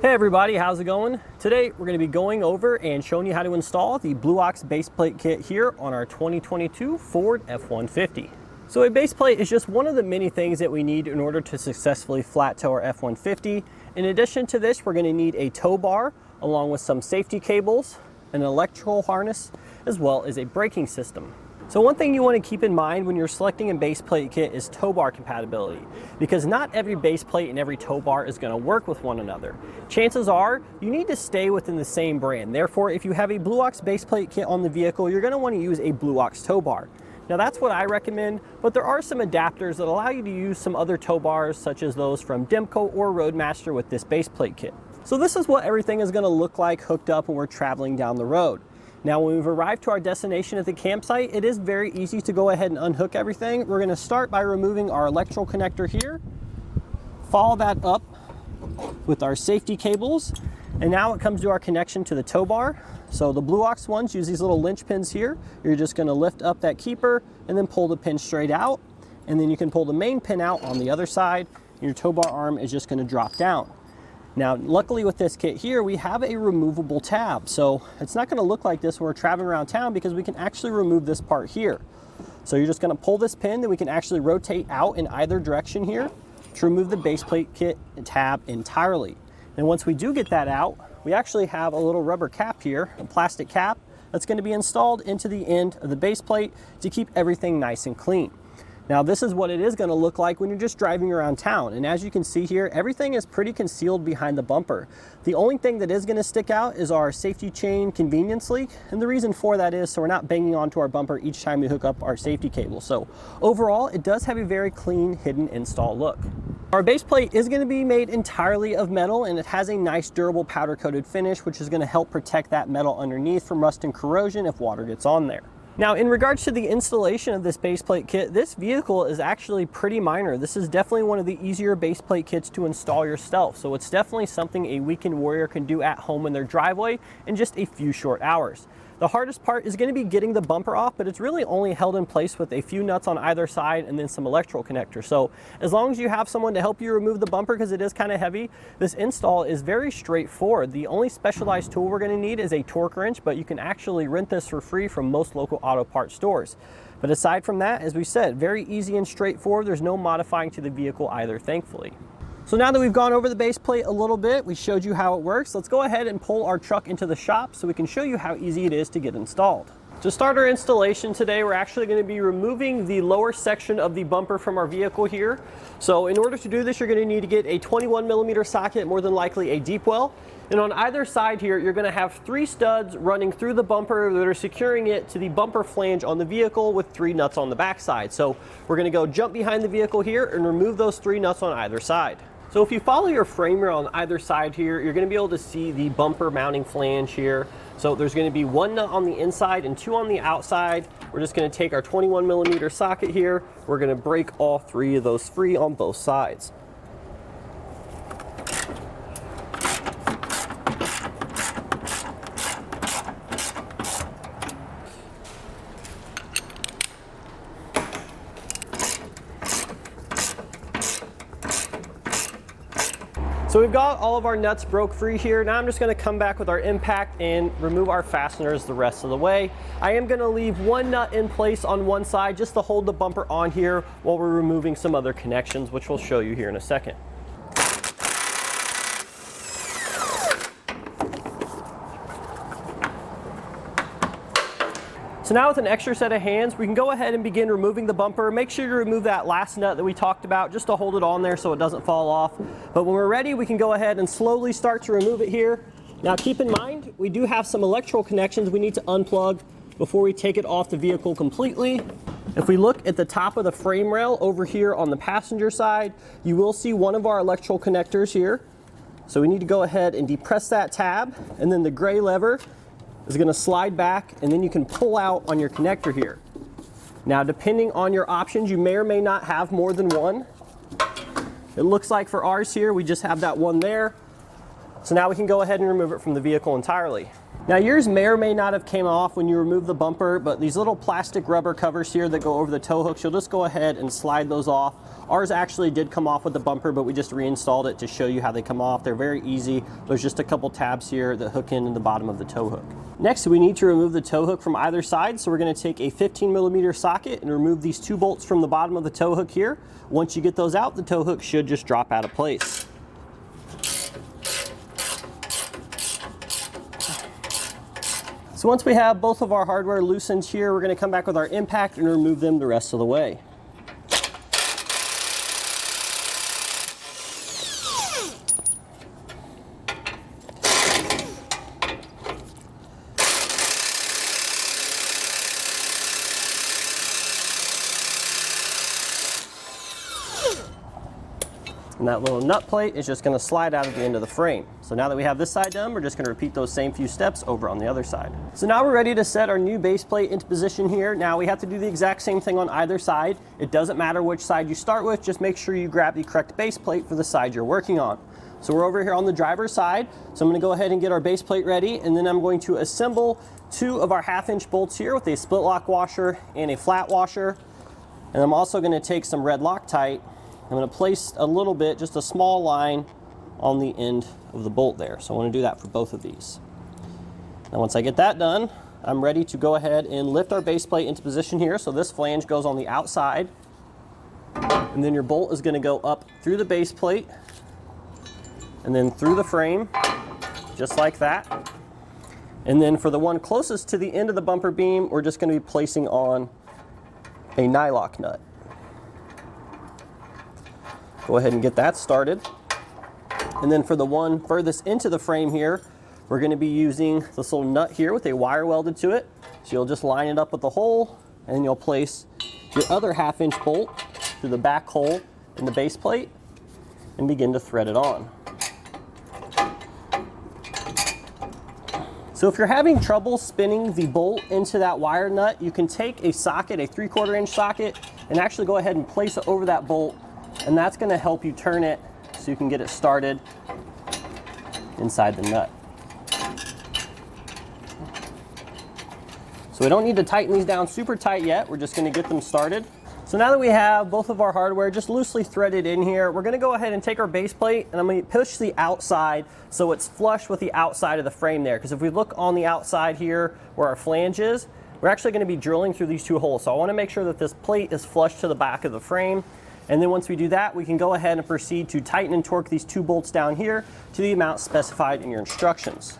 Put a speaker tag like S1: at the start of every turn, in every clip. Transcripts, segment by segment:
S1: Hey everybody, how's it going? Today we're going to be going over and showing you how to install the Blue Ox base plate kit here on our 2022 Ford F-150. So a base plate is just one of the many things that we need in order to successfully flat tow our F-150. In addition to this, we're going to need a tow bar along with some safety cables, an electrical harness, as well as a braking system. So one thing you want to keep in mind when you're selecting a base plate kit is tow bar compatibility, because not every base plate and every tow bar is going to work with one another. Chances are you need to stay within the same brand. Therefore, if you have a Blue Ox base plate kit on the vehicle, you're going to want to use a Blue Ox tow bar. Now that's what I recommend, but there are some adapters that allow you to use some other tow bars, such as those from Demco or Roadmaster with this base plate kit. So this is what everything is going to look like hooked up when we're traveling down the road. Now when we've arrived to our destination at the campsite, it is very easy to go ahead and unhook everything. We're going to start by removing our electrical connector here, follow that up with our safety cables, and now it comes to our connection to the tow bar. So the Blue Ox ones use these little linch pins here. You're just going to lift up that keeper and then pull the pin straight out, and then you can pull the main pin out on the other side. Your tow bar arm is just going to drop down. Now, luckily with this kit here, we have a removable tab. So it's not going to look like this when we're traveling around town because we can actually remove this part here. So you're just going to pull this pin, then we can actually rotate out in either direction here to remove the base plate kit tab entirely. And once we do get that out, we actually have a little rubber cap here, a plastic cap, that's going to be installed into the end of the base plate to keep everything nice and clean. Now this is what it is going to look like when you're just driving around town. And as you can see here, everything is pretty concealed behind the bumper. The only thing that is going to stick out is our safety chain convenience leak. And the reason for that is so we're not banging onto our bumper each time we hook up our safety cable. So overall, it does have a very clean hidden install look. Our base plate is going to be made entirely of metal, and it has a nice durable powder coated finish, which is going to help protect that metal underneath from rust and corrosion if water gets on there. Now, in regards to the installation of this base plate kit, this vehicle is actually pretty minor. This is definitely one of the easier base plate kits to install yourself. So it's definitely something a weekend warrior can do at home in their driveway in just a few short hours. The hardest part is going to be getting the bumper off, but it's really only held in place with a few nuts on either side and then some electrical connectors. So as long as you have someone to help you remove the bumper, because it is kind of heavy, this install is very straightforward. The only specialized tool we're going to need is a torque wrench, but you can actually rent this for free from most local auto parts stores. But aside from that, as we said, very easy and straightforward. There's no modifying to the vehicle either, thankfully. So now that we've gone over the base plate a little bit, we showed you how it works, let's go ahead and pull our truck into the shop so we can show you how easy it is to get installed. To start our installation today, we're actually going to be removing the lower section of the bumper from our vehicle here. So in order to do this, you're going to need to get a 21mm socket, more than likely a deep well. And on either side here, you're going to have 3 studs running through the bumper that are securing it to the bumper flange on the vehicle with 3 nuts on the back side. So we're going to go jump behind the vehicle here and remove those 3 nuts on either side. So if you follow your frame rail on either side here, you're going to be able to see the bumper mounting flange here. So there's going to be 1 nut on the inside and 2 on the outside. We're just going to take our 21mm socket here. We're going to break all 3 of those free on both sides. So we've got all of our nuts broke free here. Now I'm just going to come back with our impact and remove our fasteners the rest of the way. I am going to leave 1 nut in place on one side just to hold the bumper on here while we're removing some other connections, which we'll show you here in a second. So now with an extra set of hands, we can go ahead and begin removing the bumper. Make sure you remove that last nut that we talked about just to hold it on there so it doesn't fall off. But when we're ready, we can go ahead and slowly start to remove it here. Now keep in mind, we do have some electrical connections we need to unplug before we take it off the vehicle completely. If we look at the top of the frame rail over here on the passenger side, you will see one of our electrical connectors here. So we need to go ahead and depress that tab, and then the gray lever is going to slide back, and then you can pull out on your connector here. Now depending on your options, you may or may not have more than one. It looks like for ours here we just have that one there. So now we can go ahead and remove it from the vehicle entirely. Now yours may or may not have came off when you remove the bumper, but these little plastic rubber covers here that go over the tow hooks, you'll just go ahead and slide those off. Ours actually did come off with the bumper, but we just reinstalled it to show you how they come off. They're very easy. There's just a couple tabs here that hook in the bottom of the tow hook. Next, we need to remove the tow hook from either side. So we're gonna take a 15mm socket and remove these 2 bolts from the bottom of the tow hook here. Once you get those out, the tow hook should just drop out of place. So once we have both of our hardware loosened here, we're gonna come back with our impact and remove them the rest of the way. And that little nut plate is just going to slide out at the end of the frame. So now that we have this side done, we're just going to repeat those same few steps over on the other side. So now we're ready to set our new base plate into position here. Now we have to do the exact same thing on either side. It doesn't matter which side you start with, just make sure you grab the correct base plate for the side you're working on. So we're over here on the driver's side. So I'm going to go ahead and get our base plate ready, and then I'm going to assemble 2 of our 1/2-inch bolts here with a split lock washer and a flat washer. And I'm also going to take some red Loctite. I'm going to place a little bit, just a small line on the end of the bolt there. So I want to do that for both of these. Now once I get that done, I'm ready to go ahead and lift our base plate into position here. So this flange goes on the outside, and then your bolt is going to go up through the base plate and then through the frame, just like that. And then for the one closest to the end of the bumper beam, we're just going to be placing on a nylock nut. Go ahead and get that started. And then for the one furthest into the frame here, we're going to be using this little nut here with a wire welded to it. So you'll just line it up with the hole, and you'll place your other 1/2-inch bolt through the back hole in the base plate and begin to thread it on. So if you're having trouble spinning the bolt into that wire nut, you can take a socket, a 3/4 inch socket, and actually go ahead and place it over that bolt, and that's going to help you turn it so you can get it started inside the nut. So we don't need to tighten these down super tight yet. We're just going to get them started. So now that we have both of our hardware just loosely threaded in here, we're going to go ahead and take our base plate, and I'm going to push the outside so it's flush with the outside of the frame there. Because if we look on the outside here where our flange is, we're actually going to be drilling through these 2 holes. So I want to make sure that this plate is flush to the back of the frame. And then once we do that, we can go ahead and proceed to tighten and torque these 2 bolts down here to the amount specified in your instructions.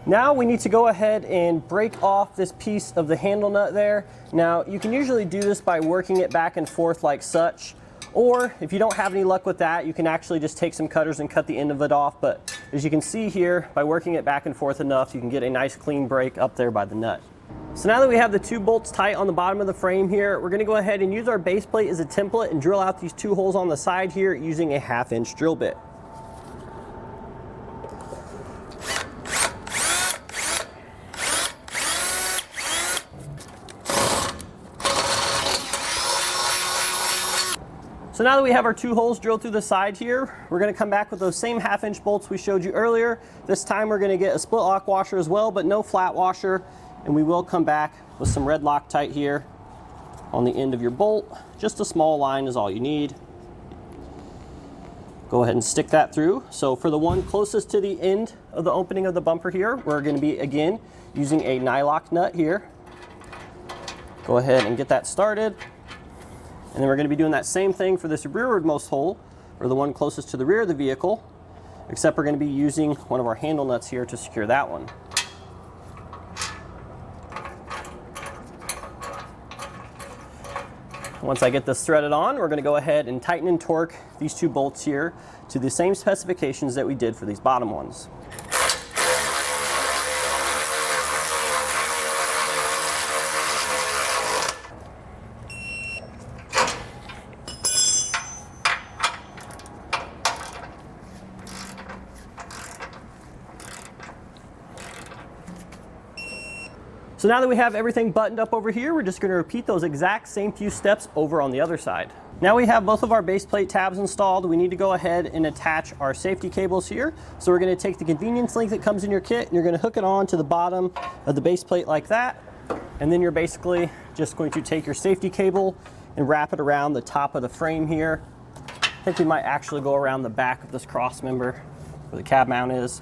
S1: Now we need to go ahead and break off this piece of the handle nut there. Now you can usually do this by working it back and forth like such, or if you don't have any luck with that, you can actually just take some cutters and cut the end of it off. But as you can see here, by working it back and forth enough, you can get a nice clean break up there by the nut. So now that we have the 2 bolts tight on the bottom of the frame here, we're going to go ahead and use our base plate as a template and drill out these 2 holes on the side here using a 1/2-inch drill bit. So now that we have our 2 holes drilled through the side here, we're going to come back with those same 1/2-inch bolts we showed you earlier. This time we're going to get a split lock washer as well, but no flat washer. And we will come back with some red Loctite here on the end of your bolt. Just a small line is all you need. Go ahead and stick that through. So for the one closest to the end of the opening of the bumper here, we're going to be, again, using a nylock nut here. Go ahead and get that started. And then we're going to be doing that same thing for this rearwardmost hole, or the one closest to the rear of the vehicle, except we're going to be using one of our handle nuts here to secure that one. Once I get this threaded on, we're going to go ahead and tighten and torque these 2 bolts here to the same specifications that we did for these bottom ones. So now that we have everything buttoned up over here, we're just going to repeat those exact same few steps over on the other side. Now we have both of our base plate tabs installed. We need to go ahead and attach our safety cables here. So we're going to take the convenience link that comes in your kit and you're going to hook it on to the bottom of the base plate like that. And then you're basically just going to take your safety cable and wrap it around the top of the frame here. I think we might actually go around the back of this cross member where the cab mount is.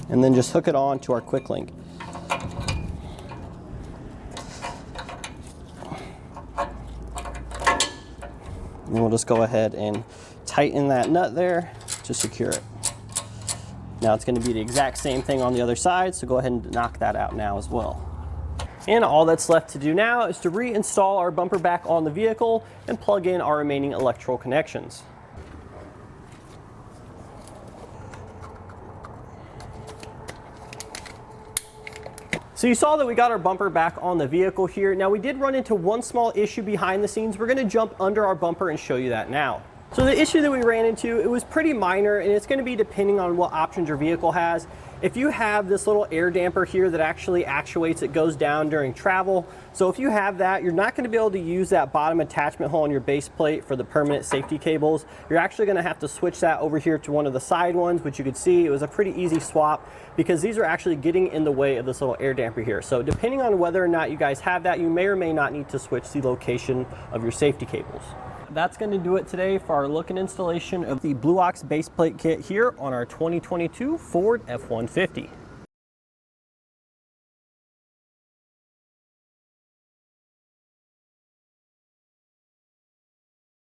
S1: And then just hook it on to our quick link. And we'll just go ahead and tighten that nut there to secure it. Now it's going to be the exact same thing on the other side, so go ahead and knock that out now as well. And all that's left to do now is to reinstall our bumper back on the vehicle and plug in our remaining electrical connections. So you saw that we got our bumper back on the vehicle here. Now we did run into one small issue behind the scenes. We're gonna jump under our bumper and show you that now. So the issue that we ran into, it was pretty minor, and it's gonna be depending on what options your vehicle has. If you have this little air damper here that actually actuates, it goes down during travel. So if you have that, you're not gonna be able to use that bottom attachment hole on your base plate for the permanent safety cables. You're actually gonna have to switch that over here to one of the side ones, which you could see it was a pretty easy swap because these are actually getting in the way of this little air damper here. So depending on whether or not you guys have that, you may or may not need to switch the location of your safety cables. That's going to do it today for our look and installation of the Blue Ox base plate kit here on our 2022 Ford F-150.